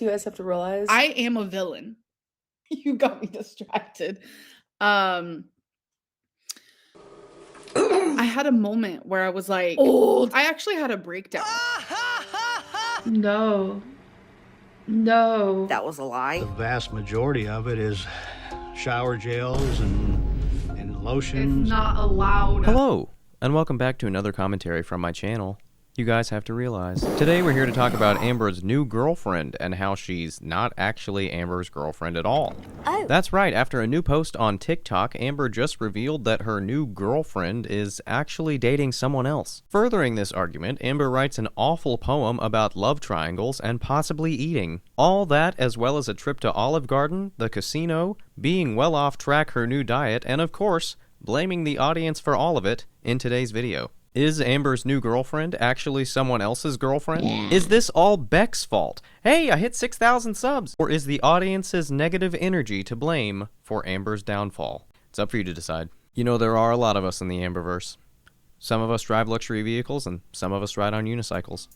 you guys have to realize? I am a villain. You got me distracted. I had a moment where I was like, Old. I actually had a breakdown. No. No. That was a lie. The vast majority of it is shower gels and lotions. It's not allowed. Hello, and welcome back to another commentary from my channel. You guys have to realize. Today we're here to talk about Amber's new girlfriend and how she's not actually Amber's girlfriend at all. Oh. That's right, after a new post on TikTok, Amber just revealed that her new girlfriend is actually dating someone else. Furthering this argument, Amber writes an awful poem about love triangles and possibly eating. All that, as well as a trip to Olive Garden, the casino, being well off track her new diet, and of course, blaming the audience for all of it in today's video. Is Amber's new girlfriend actually someone else's girlfriend? Yeah. Is this all Beck's fault? Hey, I hit 6,000 subs! Or is the audience's negative energy to blame for Amber's downfall? It's up for you to decide. You know, there are a lot of us in the Amberverse. Some of us drive luxury vehicles, and some of us ride on unicycles.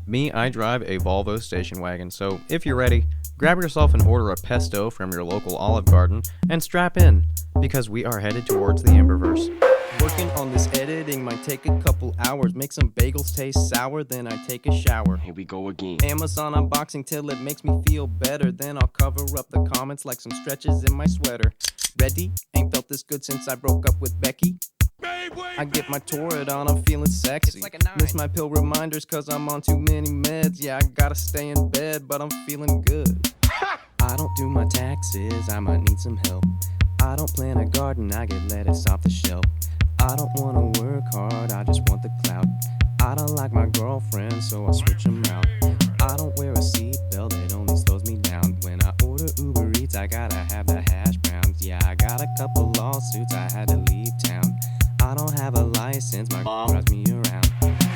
Me, I drive a Volvo station wagon, so if you're ready, grab yourself and order a pesto from your local Olive Garden, and strap in, because we are headed towards the Amberverse. Working on this editing might take a couple hours. Make some bagels taste sour, then I take a shower. Here we go again. Amazon unboxing till it makes me feel better. Then I'll cover up the comments like some stretches in my sweater. Ready? Ain't felt this good since I broke up with Becky. I get my Torrid on, I'm feeling sexy. Like miss my pill reminders cause I'm on too many meds. Yeah, I gotta stay in bed, but I'm feeling good. I don't do my taxes, I might need some help. I don't plant a garden, I get lettuce off the shelf. I don't wanna work hard, I just want the clout. I don't like my girlfriend, so I switch them out. I don't wear a seatbelt, it only slows me down. When I order Uber Eats, I gotta have the hash browns. Yeah, I got a couple lawsuits, I had to leave town. I don't have a license, my mom drives me around.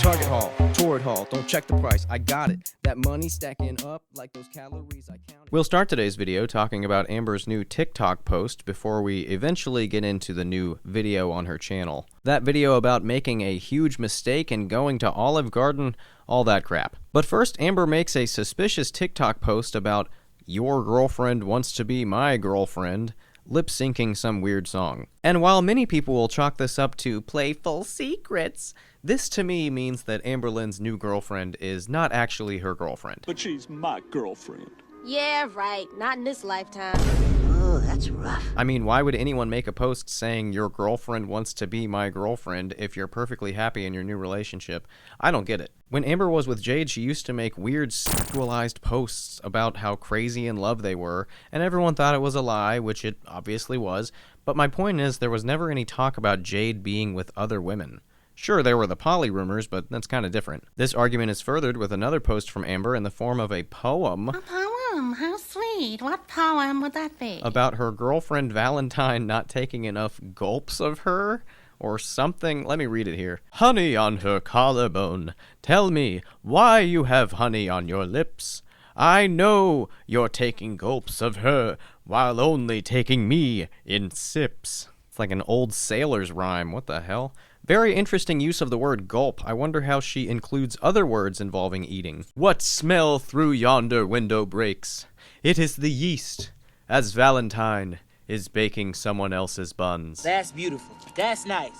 Target haul, Torrid haul, don't check the price, I got it. That money stacking up like those calories I counted. We'll start today's video talking about Amber's new TikTok post before we eventually get into the new video on her channel. That video about making a huge mistake and going to Olive Garden, all that crap. But first, Amber makes a suspicious TikTok post about "your girlfriend wants to be my girlfriend," lip-syncing some weird song. And while many people will chalk this up to playful secrets, this to me means that Amberlynn's new girlfriend is not actually her girlfriend. But she's my girlfriend. Yeah, right. Not in this lifetime. Oh, that's rough. I mean, why would anyone make a post saying your girlfriend wants to be my girlfriend if you're perfectly happy in your new relationship? I don't get it. When Amber was with Jade, she used to make weird sexualized posts about how crazy in love they were, and everyone thought it was a lie, which it obviously was. But my point is, there was never any talk about Jade being with other women. Sure, there were the poly rumors, but that's kind of different. This argument is furthered with another post from Amber in the form of a poem. A poem? How sweet. What poem would that be? About her girlfriend Valentine not taking enough gulps of her, or something. Let me read it here. Honey on her collarbone, tell me why you have honey on your lips. I know you're taking gulps of her, while only taking me in sips. It's like an old sailor's rhyme, what the hell? Very interesting use of the word gulp. I wonder how she includes other words involving eating. What smell through yonder window breaks? It is the yeast, as Valentine is baking someone else's buns. That's beautiful. That's nice.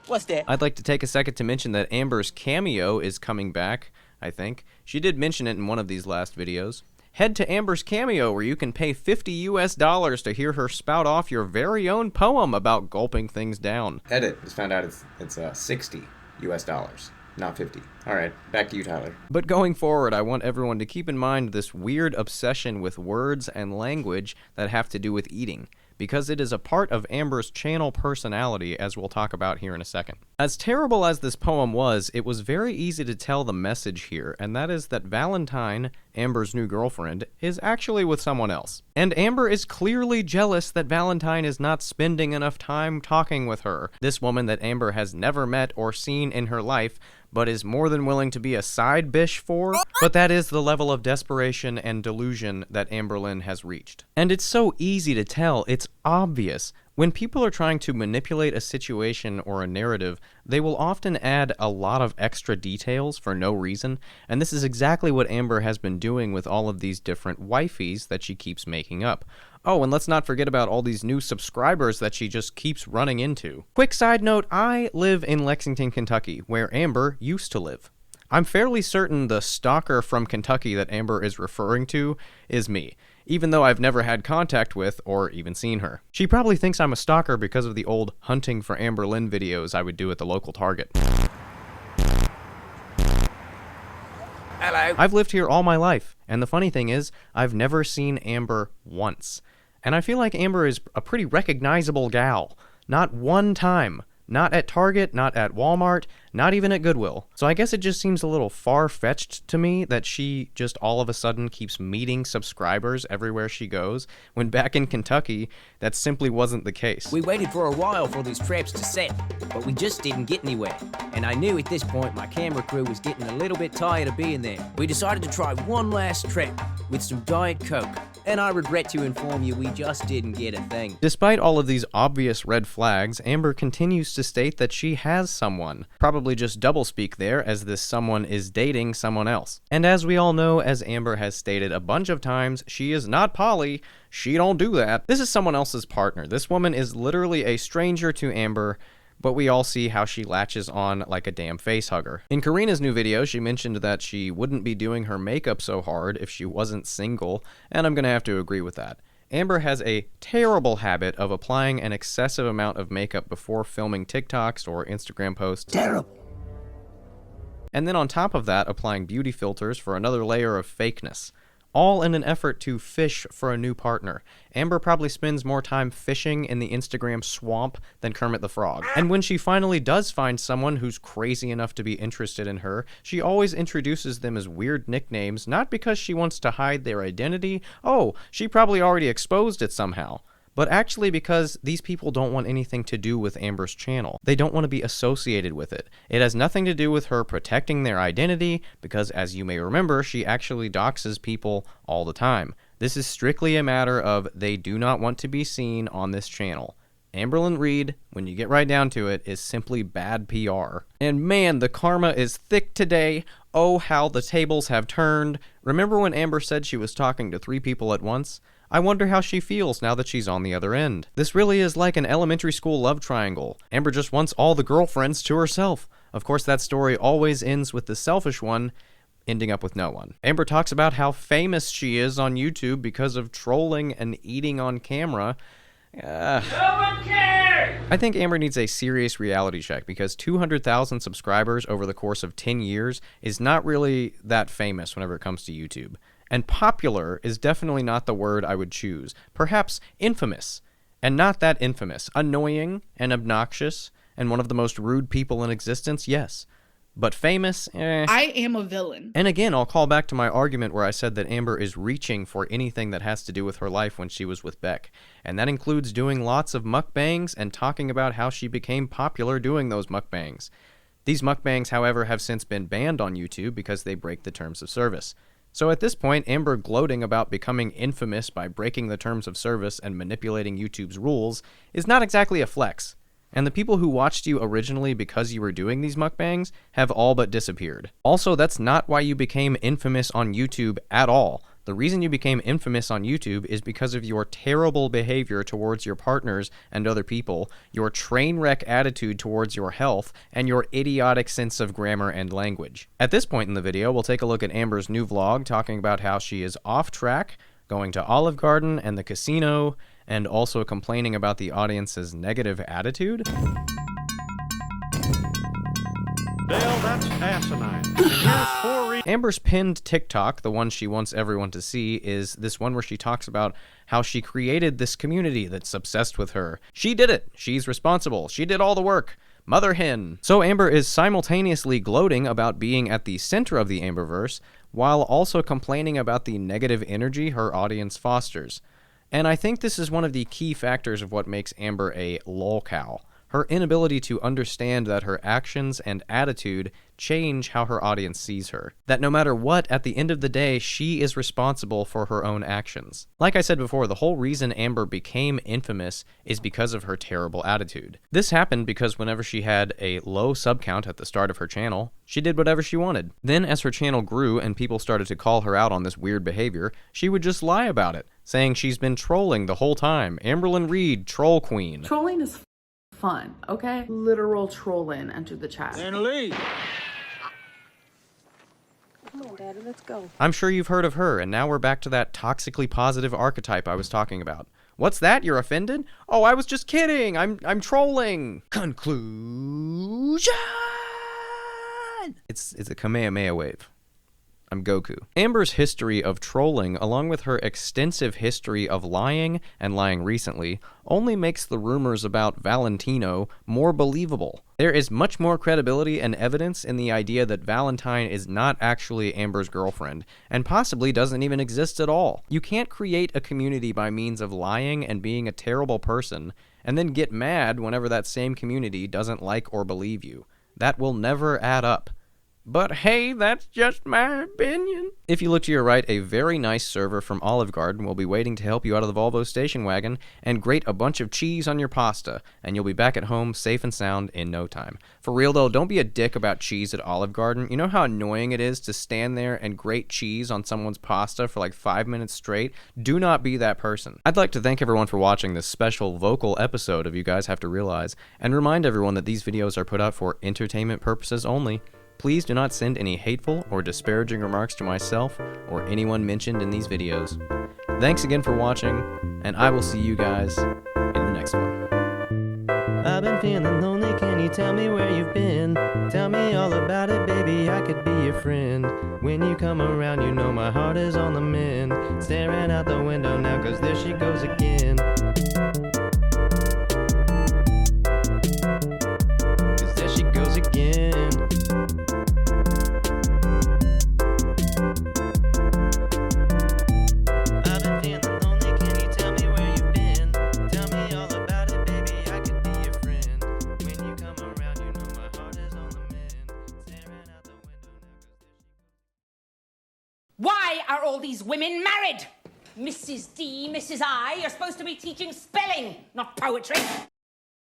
What's that? I'd like to take a second to mention that Amber's cameo is coming back, I think. She did mention it in one of these last videos. Head to Amber's Cameo, where you can pay $50 US to hear her spout off your very own poem about gulping things down. Edit. Just found out it's $60 US, not 50. All right, back to you, Tyler. But going forward, I want everyone to keep in mind this weird obsession with words and language that have to do with eating, because it is a part of Amber's channel personality, as we'll talk about here in a second. As terrible as this poem was, it was very easy to tell the message here, and that is that Valentine, Amber's new girlfriend, is actually with someone else. And Amber is clearly jealous that Valentine is not spending enough time talking with her, this woman that Amber has never met or seen in her life, but is more than willing to be a side bish for. But that is the level of desperation and delusion that Amberlynn has reached. And it's so easy to tell, it's obvious. When people are trying to manipulate a situation or a narrative, they will often add a lot of extra details for no reason, and this is exactly what Amber has been doing with all of these different wifeys that she keeps making up. Oh, and let's not forget about all these new subscribers that she just keeps running into. Quick side note, I live in Lexington, Kentucky, where Amber used to live. I'm fairly certain the stalker from Kentucky that Amber is referring to is me, even though I've never had contact with or even seen her. She probably thinks I'm a stalker because of the old hunting for Amber Lynn videos I would do at the local Target. Hello. I've lived here all my life, and the funny thing is, I've never seen Amber once. And I feel like Amber is a pretty recognizable gal. Not one time. Not at Target, not at Walmart, not even at Goodwill. So I guess it just seems a little far-fetched to me that she just all of a sudden keeps meeting subscribers everywhere she goes, when back in Kentucky, that simply wasn't the case. We waited for a while for these traps to set, but we just didn't get anywhere. And I knew at this point my camera crew was getting a little bit tired of being there. We decided to try one last trap with some Diet Coke. And I regret to inform you we just didn't get a thing. Despite all of these obvious red flags, Amber continues to state that she has someone. Probably just doublespeak there, as this someone is dating someone else. And as we all know, as Amber has stated a bunch of times, she is not poly. She don't do that. This is someone else's partner. This woman is literally a stranger to Amber, but we all see how she latches on like a damn face hugger. In Karina's new video, she mentioned that she wouldn't be doing her makeup so hard if she wasn't single, and I'm gonna have to agree with that. Amber has a terrible habit of applying an excessive amount of makeup before filming TikToks or Instagram posts. Terrible. And then on top of that, applying beauty filters for another layer of fakeness. All in an effort to fish for a new partner. Amber probably spends more time fishing in the Instagram swamp than Kermit the Frog. And when she finally does find someone who's crazy enough to be interested in her, she always introduces them as weird nicknames, not because she wants to hide their identity. Oh, she probably already exposed it somehow. But actually because these people don't want anything to do with Amber's channel. They don't want to be associated with it. It has nothing to do with her protecting their identity, because as you may remember, she actually doxes people all the time. This is strictly a matter of they do not want to be seen on this channel. Amberlyn Reed, when you get right down to it, is simply bad PR. And man, the karma is thick today. Oh, how the tables have turned. Remember when Amber said she was talking to 3 people at once? I wonder how she feels now that she's on the other end. This really is like an elementary school love triangle. Amber just wants all the girlfriends to herself. Of course, that story always ends with the selfish one ending up with no one. Amber talks about how famous she is on YouTube because of trolling and eating on camera. No one cares! I think Amber needs a serious reality check, because 200,000 subscribers over the course of 10 years is not really that famous whenever it comes to YouTube. And popular is definitely not the word I would choose. Perhaps infamous. And not that infamous. Annoying and obnoxious and one of the most rude people in existence, yes. But famous, I am a villain. And again, I'll call back to my argument where I said that Amber is reaching for anything that has to do with her life when she was with Beck. And that includes doing lots of mukbangs and talking about how she became popular doing those mukbangs. These mukbangs, however, have since been banned on YouTube because they break the terms of service. So at this point, Amber gloating about becoming infamous by breaking the terms of service and manipulating YouTube's rules is not exactly a flex. And the people who watched you originally because you were doing these mukbangs have all but disappeared. Also, that's not why you became infamous on YouTube at all. The reason you became infamous on YouTube is because of your terrible behavior towards your partners and other people, your train wreck attitude towards your health, and your idiotic sense of grammar and language. At this point in the video, we'll take a look at Amber's new vlog talking about how she is off track, going to Olive Garden and the casino, and also complaining about the audience's negative attitude. Dale, that's asinine. And here's 4 reasons. Amber's pinned TikTok, the one she wants everyone to see, is this one where she talks about how she created this community that's obsessed with her. She did it. She's responsible. She did all the work. Mother hen. So Amber is simultaneously gloating about being at the center of the Amberverse, while also complaining about the negative energy her audience fosters. And I think this is one of the key factors of what makes Amber a lolcow. Her inability to understand that her actions and attitude change how her audience sees her. That no matter what, at the end of the day, she is responsible for her own actions. Like I said before, the whole reason Amber became infamous is because of her terrible attitude. This happened because whenever she had a low sub count at the start of her channel, she did whatever she wanted. Then as her channel grew and people started to call her out on this weird behavior, she would just lie about it, saying she's been trolling the whole time. Amberlynn Reed, troll queen. Trolling is fun, okay? Literal trolling. Enter the chat. Come on, Daddy, let's go. I'm sure you've heard of her, and now we're back to that toxically positive archetype I was talking about. What's that? You're offended? Oh, I was just kidding. I'm trolling. Conclusion. It's a Kamehameha wave. I'm Goku. Amber's history of trolling, along with her extensive history of lying and lying recently, only makes the rumors about Valentino more believable. There is much more credibility and evidence in the idea that Valentine is not actually Amber's girlfriend, and possibly doesn't even exist at all. You can't create a community by means of lying and being a terrible person, and then get mad whenever that same community doesn't like or believe you. That will never add up. But hey, that's just my opinion. If you look to your right, a very nice server from Olive Garden will be waiting to help you out of the Volvo station wagon and grate a bunch of cheese on your pasta, and you'll be back at home safe and sound in no time. For real though, don't be a dick about cheese at Olive Garden. You know how annoying it is to stand there and grate cheese on someone's pasta for like 5 minutes straight? Do not be that person. I'd like to thank everyone for watching this special vocal episode of You Guys Have to Realize, and remind everyone that these videos are put out for entertainment purposes only. Please do not send any hateful or disparaging remarks to myself or anyone mentioned in these videos. Thanks again for watching, and I will see you guys in the next one. I've been feeling lonely, can you tell me where you've been? Tell me all about it, baby, I could be your friend. When you come around, you know my heart is on the mend. Staring out the window now, cause there she goes again. Cause there she goes again. Why are all these women married? Mrs. D, Mrs. I, you're supposed to be teaching spelling, not poetry.